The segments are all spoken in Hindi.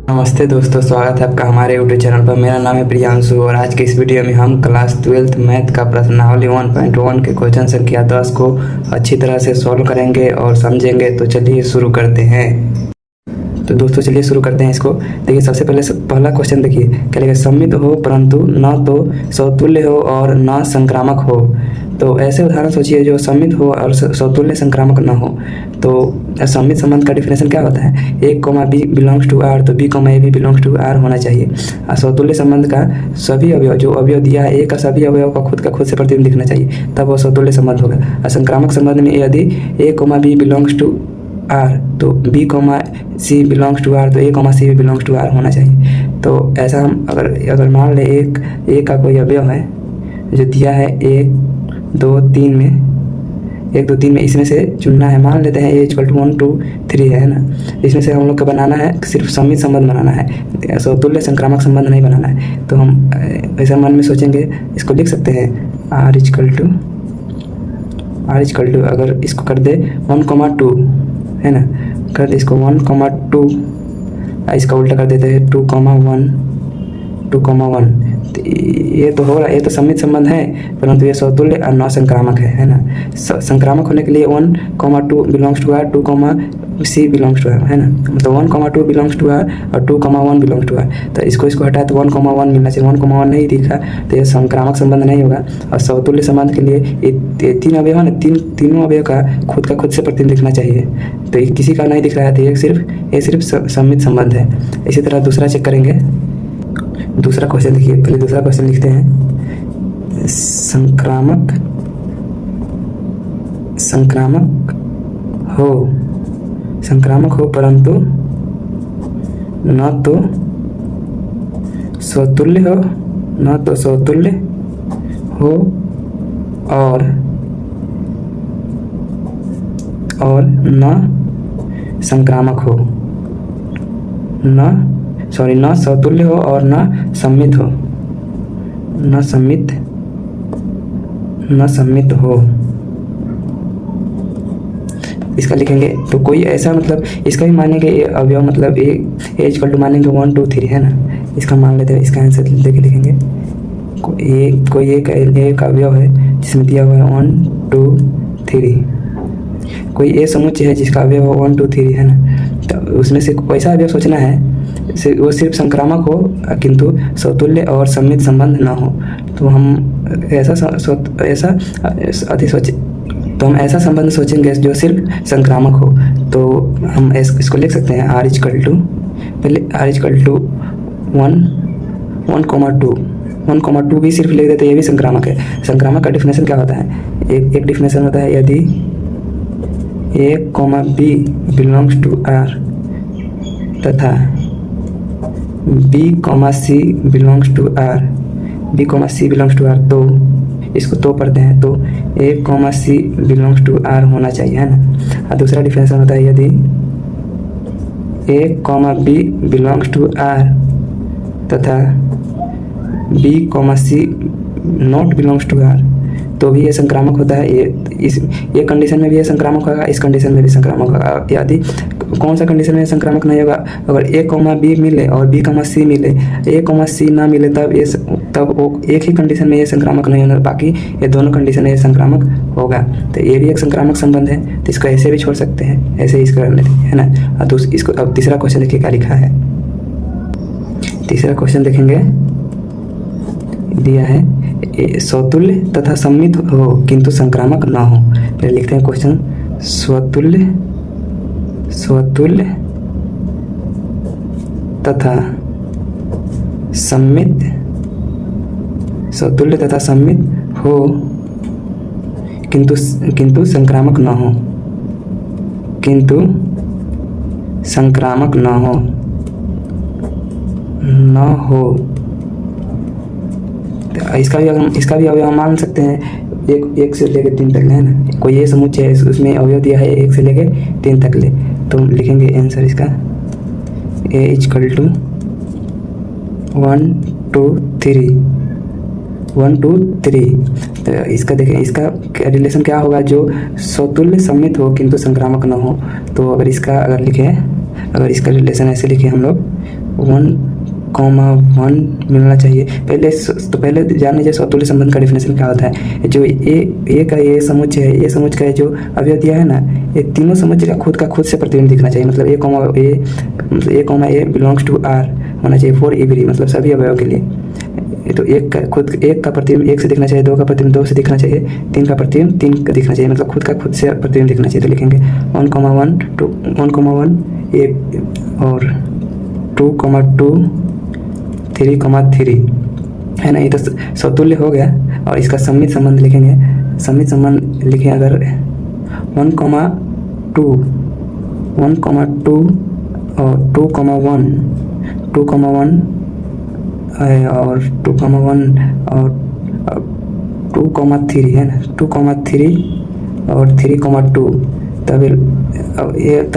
नमस्ते दोस्तों, स्वागत है आपका हमारे यूट्यूब चैनल पर। मेरा नाम है प्रियांशु और आज के इस वीडियो में हम क्लास 12th मैथ का प्रश्नावली 1.1 के क्वेश्चन संख्या 10 को अच्छी तरह से सॉल्व करेंगे और समझेंगे। तो चलिए शुरू करते हैं। तो दोस्तों चलिए शुरू करते हैं इसको। देखिए सबसे पहला क्वेश्चन देखिए क्या लिखा, सम्मित हो परंतु न तो समतुल्य हो और न संक्रामक हो। तो ऐसे उदाहरण सोचिए जो सम्मित हो और समतुल्य संक्रामक न हो। तो सम्मित संबंध का डिफिनेशन क्या होता है, A comma B belongs to R, तो बी कोमा ए भी बिलोंग्स टू आर होना चाहिए। और समतुल्य संबंध का सभी अवयव जो अवयव दिया है ए का सभी अवयव का खुद से प्रतिबिंब दिखना चाहिए, तब वो समतुल्य संबंध होगा। और संक्रामक संबंध में यदि A comma B belongs to R तो B comma C belongs to R, तो ए कोमा सी भी बिलोंग्स टू आर होना चाहिए। तो ऐसा हम अगर मान ले ए का कोई अवयव है जो दिया है 1 2 3 में, इसमें से चुनना है। मान लेते हैं ए इक्वल टू 1 2 3 है ना, इसमें से हम लोग को बनाना है सिर्फ सम्मित संबंध बनाना है, समतुल्य संक्रामक संबंध नहीं बनाना है। तो हम ऐसा मन में सोचेंगे, इसको लिख सकते हैं आर इक्वल टू अगर इसको कर दे 1,2 है ना, कर दे इसको 1,2, इसका उल्टा कर देते हैं 2,1। तो ये तो हो रहा है, ये तो सम्मित संबंध है परंतु ये समतुल्य और न संक्रामक है ना। संक्रामक होने के लिए 1,2 belongs to R, 2, C belongs to R है ना, मतलब 1,2 बिलोंग्स टू आर और 2,1 बिलोंग्स टू आर। तो इसको हटाए तो 1,1 मिलना चाहिए, 1,1 नहीं दिखा तो ये संक्रामक संबंध नहीं होगा। और समतुल्य संबंध के लिए ये 3 अवयव है ना, तीनों अवयव का खुद से प्रतिबिंब दिखना चाहिए। तो ये किसी का नहीं दिख रहा है, तो ये सिर्फ सम्मित संबंध है। इसी तरह दूसरा चेक करेंगे। दूसरा क्वेश्चन देखिए, पहले दूसरा क्वेश्चन लिखते हैं। संक्रामक हो परंतु न तो समतुल्य हो और न संक्रामक हो, न समतुल्य हो और न सम्मित हो। इसका लिखेंगे तो कोई ऐसा मतलब इसका भी मानेंगे अवयव, मतलब ए इक्वल टू मानेंगे 1 2 3 है ना, इसका मान लेते हैं। इसका आंसर देके लिखेंगे कोई एक अवयव है जिसमें दिया हुआ है 1 2 3, कोई ए समुच्चय है जिसका अवयव 1 2 3 है ना। तो उसमें से वैसा अवयव सोचना है वो सिर्फ संक्रामक हो किंतु समतुल्य और सम्मित संबंध ना हो। तो हम ऐसा संबंध सोचेंगे जो सिर्फ संक्रामक हो। तो हम इसको लिख सकते हैं आर इक्वल टू 1,2 भी सिर्फ लिख देते, ये भी संक्रामक है। संक्रामक का डिफिनेशन क्या होता है, एक डिफिनेशन होता है यदि A comma B belongs to R तथा B comma C belongs to R, तो इसको तो पढ़ते हैं, तो A comma C belongs to R होना चाहिए है ना। और दूसरा डिफिनेशन होता है यदि A comma B belongs to R तथा B comma C not belongs to R, तो भी ये संक्रामक होता है। ये कंडीशन में भी ये संक्रामक होगा, इस कंडीशन में भी संक्रामक होगा। यदि कौन सा कंडीशन में संक्रामक नहीं होगा, अगर ए कोमा बी मिले और बी कोमा सी मिले, ए कोमा सी ना मिले, तब वो एक ही कंडीशन में ये संक्रामक नहीं होगा, बाकी ये दोनों कंडीशन में ये संक्रामक होगा। तो ये भी एक संक्रामक संबंध है, तो इसको ऐसे भी छोड़ सकते हैं, ऐसे ही इसको कर लेते हैं है ना। और इसको अब तीसरा क्वेश्चन देखिए क्या लिखा है। तीसरा क्वेश्चन देखेंगे, दिया है समतुल्य तथा सम्मित हो किंतु संक्रामक ना हो। पहले लिखते हैं क्वेश्चन, समतुल्य तथा सम्मित हो किंतु संक्रामक न हो। इसका भी अवयव मान सकते हैं 1 से लेकर 3 तक है ना। कोई ये समुच्चय है उसमें अवयव दिया है 1 से लेकर 3 तक ले, तो लिखेंगे आंसर इसका ए इक्वल टू 1 2 3। तो इसका देखें, इसका रिलेशन क्या होगा, जो समतुल्य सम्मित हो किंतु संक्रामक न हो। तो अगर इसका रिलेशन ऐसे लिखे हम लोग, 1,1 मिलना चाहिए। पहले जान लीजिए समतुल्य संबंध का डेफिनेशन क्या होता है। जो ए का ये समुच्चय है, ये समुच्चय का जो अवयव दिया है ना, ये तीनों समुच्चय का खुद से प्रतिबिंब दिखना चाहिए। मतलब ए बिलोंग्स टू आर होना चाहिए फॉर एवरी, मतलब सभी अवयव के लिए। तो एक का प्रतिबिंब 1 से दिखना चाहिए, 2 का प्रतिबिंब 2 से दिखना चाहिए, 3 का प्रतिबिंब 3 का दिखना चाहिए, मतलब खुद से प्रतिबिंब दिखना चाहिए। तो लिखेंगे 1,1 ए और 2,2 3,3 है ना। ये तो समतुल्य हो गया। और इसका सममित संबंध लिखेंगे। सममित संबंध लिखें अगर 1,2 और 2,1 और 2,3 है ना, 2,3 और 3,2, तब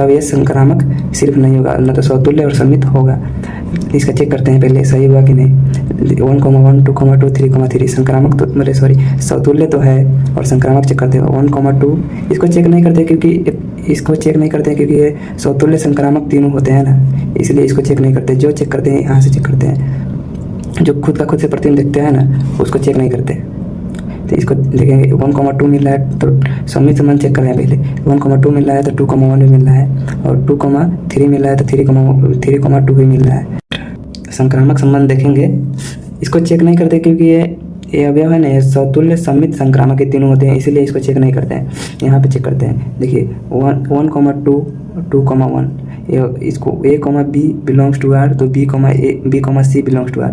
ये संक्रामक सिर्फ नहीं होगा, न तो समतुल्य और सममित होगा। इसका चेक करते हैं पहले सही हुआ कि नहीं। 1,1 2,2 3,3 संक्रामक तो समतुल्य तो है, और संक्रामक चेक करते हैं 1,2। इसको चेक नहीं करते क्योंकि ये समतुल्य संक्रामक तीनों होते हैं ना, इसलिए इसको चेक नहीं करते। जो चेक करते हैं यहाँ से चेक करते हैं, जो खुद से प्रतिबिंब देखते हैं ना, उसको चेक नहीं करते। तो इसको देखेंगे 1,2 मिल रहा है तो सममित संबंध चेक करें पहले। 1,2 मिल रहा है तो 2,1 भी मिल रहा है, और 2,3 मिल रहा है तो 3,2 भी मिल रहा है। संक्रामक संबंध देखेंगे, इसको चेक नहीं करते क्योंकि ये अवयव है ना, ये समतुल्य सममित संक्रामक के तीनों होते हैं, इसीलिए इसको चेक नहीं करते हैं। यहाँ पे चेक करते हैं, देखिए 1,2 2,1 इसको A, B belongs to R, तो B, C belongs to R,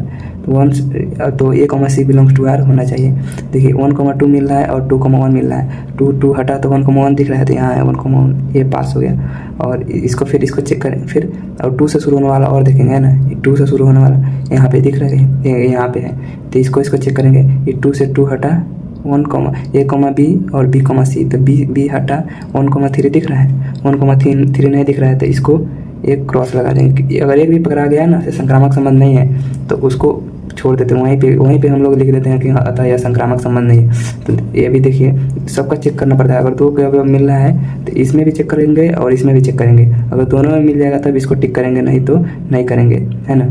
तो A, C belongs to R होना चाहिए। देखिए 1,2 मिल रहा है और 2,1 मिल रहा है, 2 हटा तो 1,1 दिख रहा है, तो यहाँ है 1,1, ये पास हो गया। और इसको चेक करें फिर, और 2 से शुरू होने वाला और देखेंगे है ना, 2 से शुरू होने वाला यहाँ पे दिख रहा है, यहाँ पे है, तो इसको चेक करेंगे। ये 2 से 2 हटा A, B और B, C, तो B हटा 1,3 दिख रहा है, 1,3 नहीं दिख रहा है, तो इसको एक क्रॉस लगा देंगे। अगर एक भी पकड़ा गया ना, संक्रामक संबंध नहीं है, तो उसको छोड़ देते हैं, वहीं पे हम लोग लिख देते हैं कि अतः यह संक्रामक संबंध नहीं है। तो ये भी देखिए सबका चेक करना पड़ता है। अगर 2 का मिल रहा है तो इसमें भी चेक करेंगे और इसमें भी चेक करेंगे। अगर दोनों में मिल जाएगा तब इसको टिक करेंगे, नहीं तो नहीं करेंगे, है ना।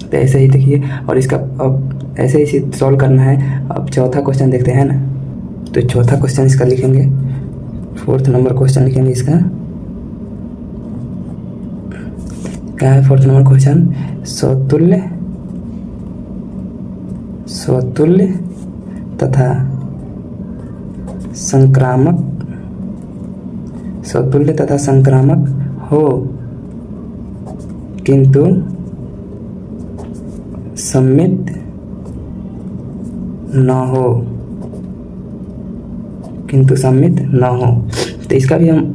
तो ऐसे ही देखिए, और इसका अब ऐसे ही सॉल्व करना है। अब चौथा क्वेश्चन देखते हैं ना। तो चौथा क्वेश्चन इसका लिखेंगे, 4th नंबर क्वेश्चन लिखेंगे इसका। क्या है 4th नंबर क्वेश्चन? स्वतुल्य तथा संक्रामक हो किंतु सममित न हो। तो इसका भी हम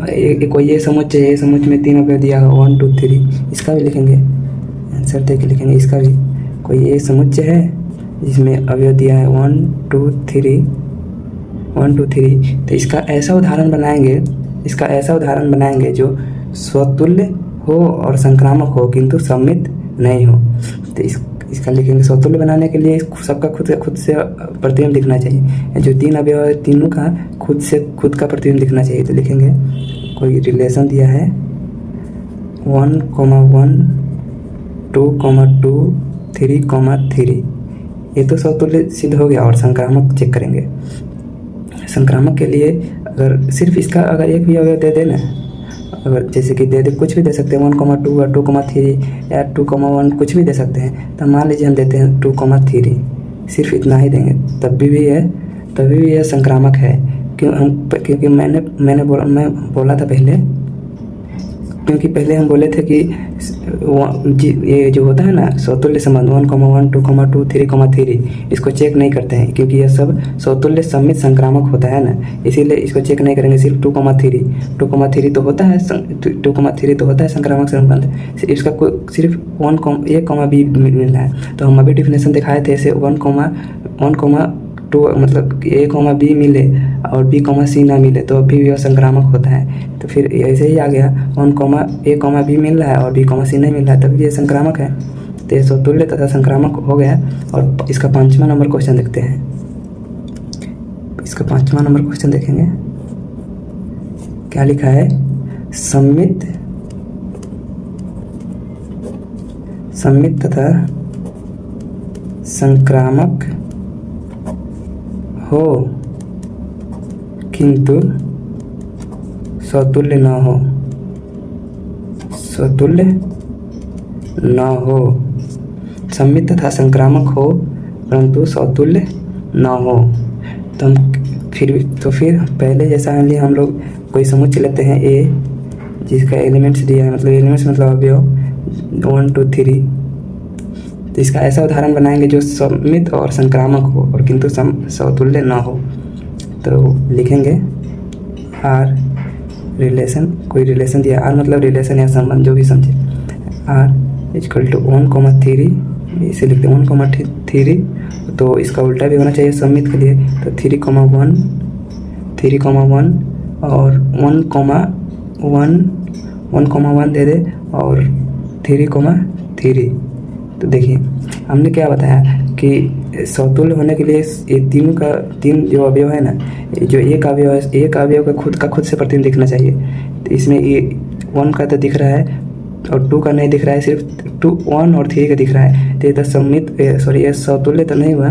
कोई ये समुच्चय में 3 अवयव दिया है 1 2 3, इसका भी लिखेंगे, आंसर देख के लिखेंगे। इसका भी कोई ये समुच्चय है जिसमें अवयव दिया है 1 2 3, तो इसका ऐसा उदाहरण बनाएंगे जो स्वतुल्य हो और संक्रामक हो किंतु सममित नहीं हो। तो इसका लिखेंगे, स्वतुल्य बनाने के लिए सबका खुद से प्रतिबिंब दिखना चाहिए। जो 3 अवयव है तीनों का खुद का प्रतिबिंब दिखना चाहिए। तो लिखेंगे कोई रिलेशन दिया है 1,1 2,2 3,3, ये तो स्वतुल्य सिद्ध हो गया। और संक्रामक चेक करेंगे। संक्रामक के लिए अगर सिर्फ इसका अगर एक भी अवयव दे देना, अगर जैसे कि दे कुछ भी दे सकते हैं 1,2 और 2,3 या 2,1 कुछ भी दे सकते हैं। तो मान लीजिए हम देते हैं 2,3, सिर्फ इतना ही देंगे तभी भी यह संक्रामक है। क्योंकि मैं बोला था पहले, क्योंकि पहले हम बोले थे कि ये जो होता है ना स्वतुल्य संबंध 1,1 2,2 3,3, इसको चेक नहीं करते हैं क्योंकि यह सब स्वतुल्य सममित संक्रामक होता है ना, इसीलिए इसको चेक नहीं करेंगे। सिर्फ 2,3 तो होता है, 2,3 तो होता है संक्रामक संबंध। इसका सिर्फ 1, B मिल रहा है। तो हम अभी डिफिनेशन दिखाए थे, ऐसे 1,2 मतलब A, B मिले और B, C ना मिले तो अभी यह संक्रामक होता है। तो फिर ऐसे ही आ गया 1, A, B मिल रहा है और B, C नहीं मिल रहा है, तभी ये संक्रामक है। तो ये स्वतुल्य तथा संक्रामक हो गया। और इसका 5वां नंबर क्वेश्चन देखते हैं। इसका 5वां नंबर क्वेश्चन देखेंगे, क्या लिखा है? सममित तथा संक्रामक हो किंतु समतुल्य न हो, समतुल्य न हो। सममित तथा संक्रामक हो परंतु समतुल्य न हो। तो फिर पहले जैसा हम लोग कोई समुच्चय लेते हैं ए, जिसका एलिमेंट्स दिया है, मतलब एलिमेंट्स मतलब अवयव 1 2 3। तो इसका ऐसा उदाहरण बनाएंगे जो सममित और संक्रामक हो और किंतु समतुल्य न हो। तो लिखेंगे आर रिलेशन, कोई रिलेशन दिया, आर मतलब रिलेशन या संबंध जो भी समझे। आर इक्वल टू 1,3, इसे लिखते हैं 1,3। तो इसका उल्टा भी होना चाहिए सममित के लिए, तो 3,1 और 1,1 दे दे और 3,3। तो देखिए हमने क्या बताया कि समतुल्य होने के लिए ये तीन जो अवयव है ना, जो एक अवयव है, एक अवयव का खुद से प्रतिबिंब दिखना चाहिए। तो इसमें ये 1 का तो दिख रहा है और 2 का नहीं दिख रहा है, सिर्फ 2 1 और 3 का दिख रहा है। तो ये तो ये समतुल्य तो नहीं हुआ,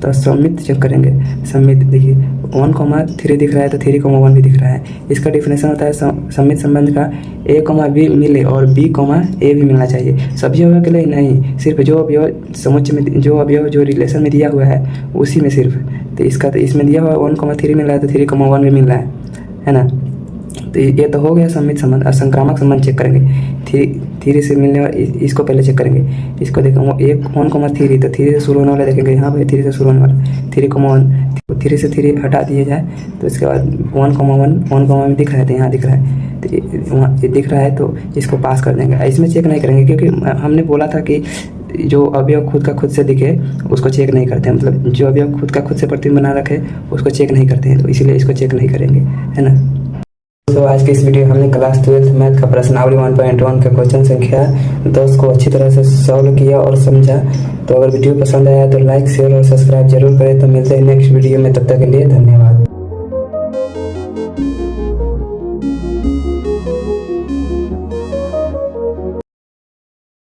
तो सममित चेक करेंगे। सममित देखिए 1,3 दिख रहा है तो 3,1 भी दिख रहा है। इसका डिफिनेशन होता है सममित संबंध का a, b मिले और b, a भी मिलना चाहिए। सभी अवयव के लिए नहीं, सिर्फ जो अवयव समुच्चय में, जो अवयव जो रिलेशन में दिया हुआ है उसी में सिर्फ। तो इसका तो इसमें दिया हुआ 1,3 मिल रहा है तो 3,1 भी मिल रहा है ना। तो ये तो हो गया सममित संबंध। और संक्रामक संबंध चेक करेंगे, 3 से मिलने वाला, इसको पहले चेक करेंगे। इसको देखेंगे 1,3, तो 3 से शुरू होने वाला देखेंगे, यहाँ पे 3 से शुरू होने वाला 3,1। 3 से 3 हटा दिए जाए तो इसके बाद 1,1 दिख रहा है, तो यहाँ दिख रहा है, तो वहाँ दिख रहा है, तो इसको पास कर देंगे। इसमें चेक नहीं करेंगे क्योंकि हमने बोला था कि जो अवयव खुद का खुद से दिखे उसको चेक नहीं करते हैं, मतलब जो अवयव खुद का खुद से प्रतिबिंब बना रखे उसको चेक नहीं करते हैं, तो इसीलिए इसको चेक नहीं करेंगे, है ना। तो आज के इस वीडियो हमने क्लास 12th मैथ का प्रश्नावली 1.1 का क्वेश्चन संख्या 10 को अच्छी तरह से सॉल्व किया और समझा। तो अगर वीडियो पसंद आया तो लाइक शेयर और सब्सक्राइब जरूर करें। तो मिलते हैं नेक्स्ट वीडियो में, तब तक के लिए धन्यवाद।